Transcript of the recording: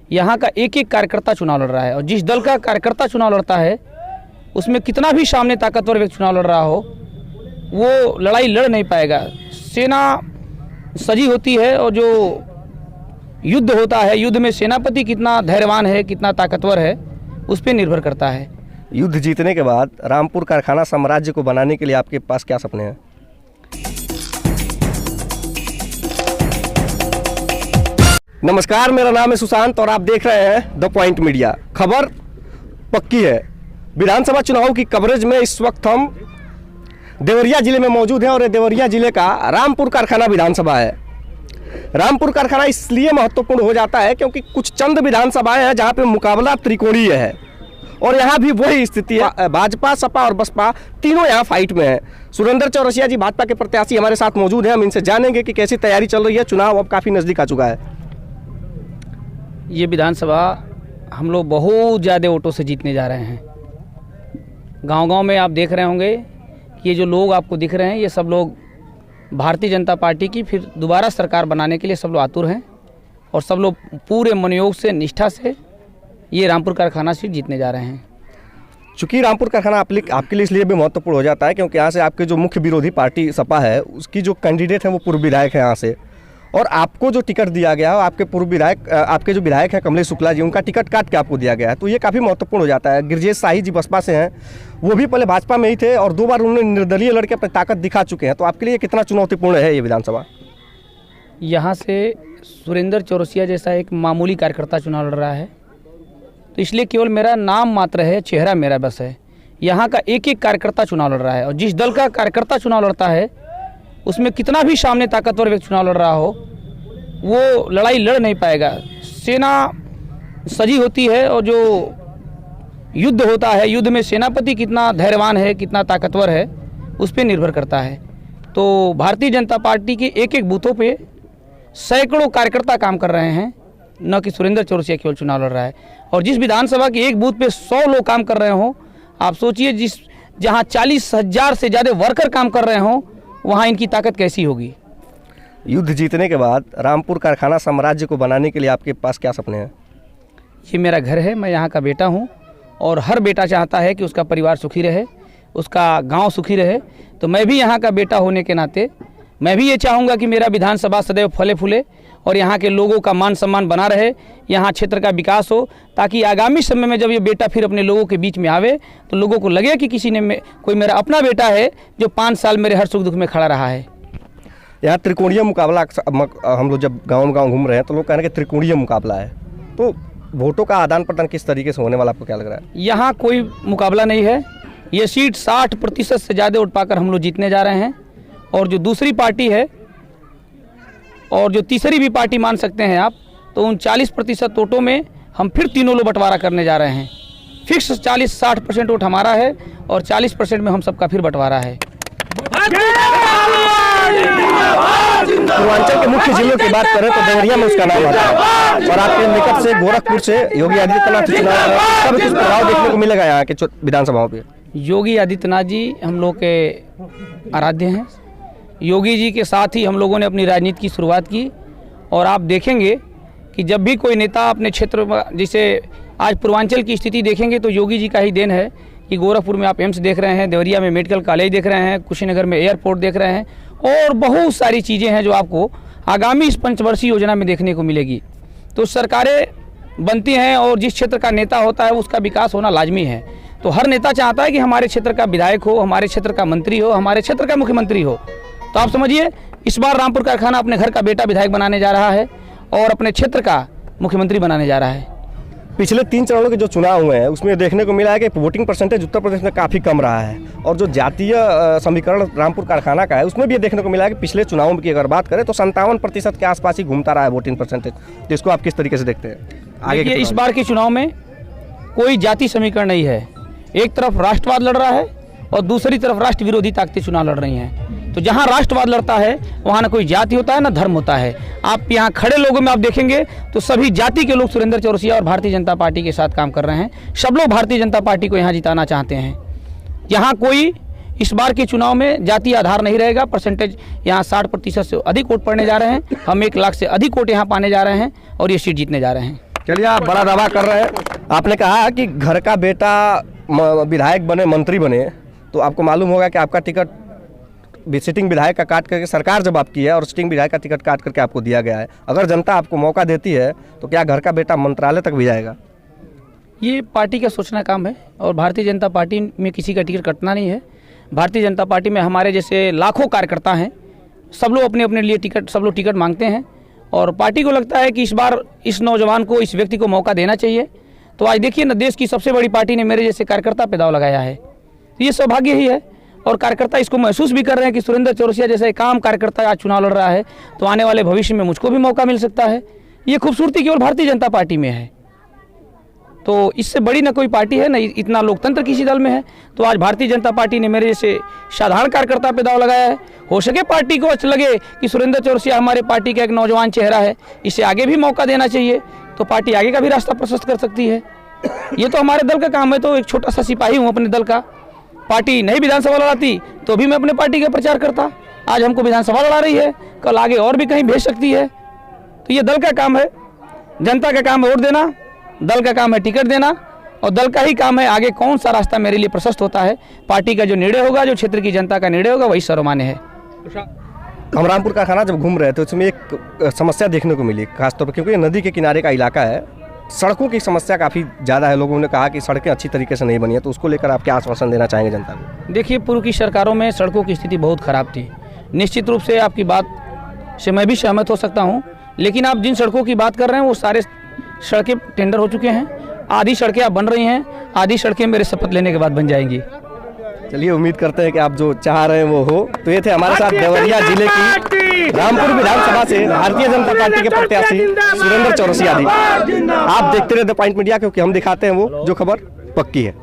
यहाँ का एक एक कार्यकर्ता चुनाव लड़ रहा है, और जिस दल का कार्यकर्ता चुनाव लड़ता है उसमें कितना भी सामने ताकतवर व्यक्ति चुनाव लड़ रहा हो, वो लड़ाई लड़ नहीं पाएगा। सेना सजी होती है, और जो युद्ध होता है, युद्ध में सेनापति कितना धैर्यवान है, कितना ताकतवर है, उस पर निर्भर करता है। युद्ध जीतने के बाद रामपुर कारखाना साम्राज्य को बनाने के लिए आपके पास क्या सपने हैं? नमस्कार, मेरा नाम है सुशांत और आप देख रहे हैं द पॉइंट मीडिया। खबर पक्की है। विधानसभा चुनाव की कवरेज में इस वक्त हम देवरिया जिले में मौजूद हैं, और ये देवरिया जिले का रामपुर कारखाना विधानसभा है। रामपुर कारखाना इसलिए महत्वपूर्ण हो जाता है क्योंकि कुछ चंद विधानसभाएं हैं जहां पे मुकाबला त्रिकोणीय है, और यहाँ भी वही स्थिति है। भाजपा, सपा और बसपा तीनों यहाँ फाइट में है। सुरेंद्र चौरसिया जी भाजपा के प्रत्याशी हमारे साथ मौजूद हैं। हम इनसे जानेंगे कि कैसी तैयारी चल रही है। चुनाव अब काफ़ी नज़दीक आ चुका है। ये विधानसभा हम लोग बहुत ज़्यादा वोटों से जीतने जा रहे हैं। गांव-गांव में आप देख रहे होंगे कि ये जो लोग आपको दिख रहे हैं, ये सब लोग भारतीय जनता पार्टी की फिर दोबारा सरकार बनाने के लिए सब लोग आतुर हैं, और सब लोग पूरे मनोयोग से, निष्ठा से ये रामपुर कारखाना सीट जीतने जा रहे हैं। चूँकि रामपुर कारखाना आपके लिए इसलिए भी महत्वपूर्ण हो जाता है क्योंकि यहाँ से आपके जो मुख्य विरोधी पार्टी सपा है, उसकी जो कैंडिडेट है वो पूर्व विधायक है यहाँ से, और आपको जो टिकट दिया गया है, आपके जो विधायक हैं कमलेश शुक्ला जी, उनका टिकट काट के आपको दिया गया है। तो ये काफ़ी महत्वपूर्ण हो जाता है। गिरिजेश शाही जी बसपा से हैं, वो भी पहले भाजपा में ही थे और 2 बार उन्होंने निर्दलीय लड़के अपनी ताकत दिखा चुके हैं। तो आपके लिए कितना चुनौतीपूर्ण है ये विधानसभा? यहाँ से सुरेंद्र चौरसिया जैसा एक मामूली कार्यकर्ता चुनाव लड़ रहा है, तो इसलिए केवल मेरा नाम मात्र है, चेहरा मेरा बस है। यहाँ का एक एक कार्यकर्ता चुनाव लड़ रहा है, और जिस दल का कार्यकर्ता चुनाव लड़ता है उसमें कितना भी सामने ताकतवर व्यक्ति चुनाव लड़ रहा हो, वो लड़ाई लड़ नहीं पाएगा। सेना सजी होती है, और जो युद्ध होता है, युद्ध में सेनापति कितना धैर्यवान है, कितना ताकतवर है, उस पर निर्भर करता है। तो भारतीय जनता पार्टी के एक एक बूथों पे सैकड़ों कार्यकर्ता काम कर रहे हैं, न कि सुरेंद्र चौरसिया केवल चुनाव लड़ रहा है। और जिस विधानसभा के एक बूथ पे 100 लोग काम कर रहे हों, आप सोचिए जहां 40,000 से ज़्यादा वर्कर काम कर रहे हों, वहां इनकी ताकत कैसी होगी। युद्ध जीतने के बाद रामपुर कारखाना साम्राज्य को बनाने के लिए आपके पास क्या सपने हैं? ये मेरा घर है, मैं यहाँ का बेटा हूँ, और हर बेटा चाहता है कि उसका परिवार सुखी रहे, उसका गांव सुखी रहे। तो मैं भी यहाँ का बेटा होने के नाते मैं भी ये चाहूँगा कि मेरा विधानसभा सदैव फले फूले, और यहाँ के लोगों का मान सम्मान बना रहे, यहाँ क्षेत्र का विकास हो, ताकि आगामी समय में जब ये बेटा फिर अपने लोगों के बीच में आवे तो लोगों को लगे कि कोई मेरा अपना बेटा है जो 5 साल मेरे हर सुख दुख में खड़ा रहा है। यहाँ त्रिकोणीय मुकाबला हम लोग जब गाँव घूम रहे हैं तो लोग कह रहे हैं कि त्रिकोणीय मुकाबला है, तो वोटों का आदान प्रदान किस तरीके से होने वाला, आपको क्या लग रहा है? यहाँ कोई मुकाबला नहीं है। ये सीट 60% से ज़्यादा वोट पाकर हम लोग जीतने जा रहे हैं, और जो दूसरी पार्टी है और जो तीसरी भी पार्टी मान सकते हैं आप, तो उन 40% वोटों में हम फिर तीनों लोग बंटवारा करने जा रहे हैं। फिक्स 40-60% वोट हमारा है, और 40% में हम सबका फिर बंटवारा है। पूर्वांचल के मुख्य जिलों की बात करें तो देवरिया में उसका नाम आता है, और आपके निकट से गोरखपुर से योगी आदित्यनाथ चुनाव है, कुछ प्रभाव देखने को मिलेगा यहाँ के विधानसभाओं पे? योगी आदित्यनाथ जी हम लोग के आराध्य हैं। योगी जी के साथ ही हम लोगों ने अपनी राजनीति की शुरुआत की, और आप देखेंगे कि जब भी कोई नेता अपने क्षेत्र में, जैसे आज पूर्वांचल की स्थिति देखेंगे तो योगी जी का ही देन है कि गोरखपुर में आप एम्स देख रहे हैं, देवरिया में मेडिकल कॉलेज देख रहे हैं, कुशीनगर में एयरपोर्ट देख रहे हैं, और बहुत सारी चीज़ें हैं जो आपको आगामी इस पंचवर्षीय योजना में देखने को मिलेगी। तो सरकारें बनती हैं, और जिस क्षेत्र का नेता होता है उसका विकास होना लाजमी है। तो हर नेता चाहता है कि हमारे क्षेत्र का विधायक हो, हमारे क्षेत्र का मंत्री हो, हमारे क्षेत्र का मुख्यमंत्री हो। तो आप समझिए, इस बार रामपुर कारखाना अपने घर का बेटा विधायक बनाने जा रहा है, और अपने क्षेत्र का मुख्यमंत्री बनाने जा रहा है। पिछले 3 चरणों के जो चुनाव हुए हैं उसमें देखने को मिला है कि वोटिंग परसेंटेज उत्तर प्रदेश में काफ़ी कम रहा है, और जो जातीय समीकरण रामपुर कारखाना का है उसमें भी ये देखने को मिला है कि पिछले चुनावों की अगर बात करें तो 57% के आसपास ही घूमता रहा है वोटिंग परसेंटेज। तो इसको आप किस तरीके से देखते हैं आगे? इस बार के चुनाव में कोई जाति समीकरण नहीं है। एक तरफ राष्ट्रवाद लड़ रहा है, और दूसरी तरफ राष्ट्र विरोधी ताकतें चुनाव लड़ रही हैं। तो जहां राष्ट्रवाद लड़ता है वहां ना कोई जाति होता है, ना धर्म होता है। आप यहाँ खड़े लोगों में आप देखेंगे तो सभी जाति के लोग सुरेंद्र चौरसिया और भारतीय जनता पार्टी के साथ काम कर रहे हैं। सब लोग भारतीय जनता पार्टी को यहाँ जिताना चाहते हैं। यहाँ कोई इस बार के चुनाव में जाति आधार नहीं रहेगा। परसेंटेज यहाँ 60% से अधिक वोट पड़ने जा रहे हैं। हम 1 लाख से अधिक वोट यहाँ पाने जा रहे हैं, और ये सीट जीतने जा रहे हैं। चलिए, आप बड़ा दावा कर रहे हैं। आपने कहा कि घर का बेटा विधायक बने, मंत्री बने, तो आपको मालूम होगा कि आपका टिकट सिटिंग विधायक का काट करके सरकार जब आपकी है और सिटिंग विधायक का टिकट काट करके आपको दिया गया है, अगर जनता आपको मौका देती है तो क्या घर का बेटा मंत्रालय तक भी जाएगा? ये पार्टी का सोचना काम है और भारतीय जनता पार्टी में किसी का टिकट कटना नहीं है। भारतीय जनता पार्टी में हमारे जैसे लाखों कार्यकर्ता हैं, सब लोग अपने अपने लिए टिकट मांगते हैं और पार्टी को लगता है कि इस बार इस नौजवान को, इस व्यक्ति को मौका देना चाहिए। तो आज देखिए ना, देश की सबसे बड़ी पार्टी ने मेरे जैसे कार्यकर्ता पे दाव लगाया है, तो ये सौभाग्य ही है और कार्यकर्ता इसको महसूस भी कर रहे हैं कि सुरेंद्र चौरसिया जैसा एक आम कार्यकर्ता आज चुनाव लड़ रहा है, तो आने वाले भविष्य में मुझको भी मौका मिल सकता है। ये खूबसूरती केवल भारतीय जनता पार्टी में है, तो इससे बड़ी ना कोई पार्टी है, ना इतना लोकतंत्र किसी दल में है। तो आज भारतीय जनता पार्टी ने मेरे जैसे साधारण कार्यकर्ता पे दाव लगाया है। हो सके पार्टी को अच्छा लगे कि सुरेंद्र चौरसिया हमारे पार्टी का एक नौजवान चेहरा है, इसे आगे भी मौका देना चाहिए, तो पार्टी आगे का भी रास्ता प्रशस्त कर सकती है। ये तो हमारे दल का काम है। तो एक छोटा सा सिपाही हूँ अपने दल का। पार्टी नहीं विधानसभा लड़ाती तो भी मैं अपने पार्टी का प्रचार करता। आज हमको विधानसभा लड़ा रही है, कल आगे और भी कहीं भेज सकती है। तो ये दल का काम है, जनता का काम है वोट देना, दल का काम है टिकट देना और दल का ही काम है आगे कौन सा रास्ता मेरे लिए प्रशस्त होता है। पार्टी का जो निर्णय होगा, जो क्षेत्र की जनता का निर्णय होगा, वही सर्वमान्य है। हम रामपुर कारखाना जब घूम रहे थे उसमें एक समस्या देखने को मिली, खासतौर पर क्योंकि ये नदी के किनारे का इलाका है। सड़कों की समस्या काफ़ी ज़्यादा है। लोगों ने कहा कि सड़कें अच्छी तरीके से नहीं बनी है, तो उसको लेकर आप क्या आश्वासन देना चाहेंगे जनता को? देखिए, पूर्व की सरकारों में सड़कों की स्थिति बहुत खराब थी। निश्चित रूप से आपकी बात से मैं भी सहमत हो सकता हूँ, लेकिन आप जिन सड़कों की बात कर रहे हैं वो सारे सड़कें टेंडर हो चुके हैं। आधी सड़कें अब बन रही हैं, आधी सड़कें मेरे शपथ लेने के बाद बन जाएंगी। चलिए, उम्मीद करते हैं कि आप जो चाह रहे हैं वो हो। तो ये थे हमारे साथ देवरिया जिले की रामपुर विधानसभा से भारतीय जनता पार्टी के प्रत्याशी सुरेंद्र चौरसिया जी। आप देखते रहे द पॉइंट मीडिया, क्योंकि हम दिखाते हैं वो जो खबर पक्की है।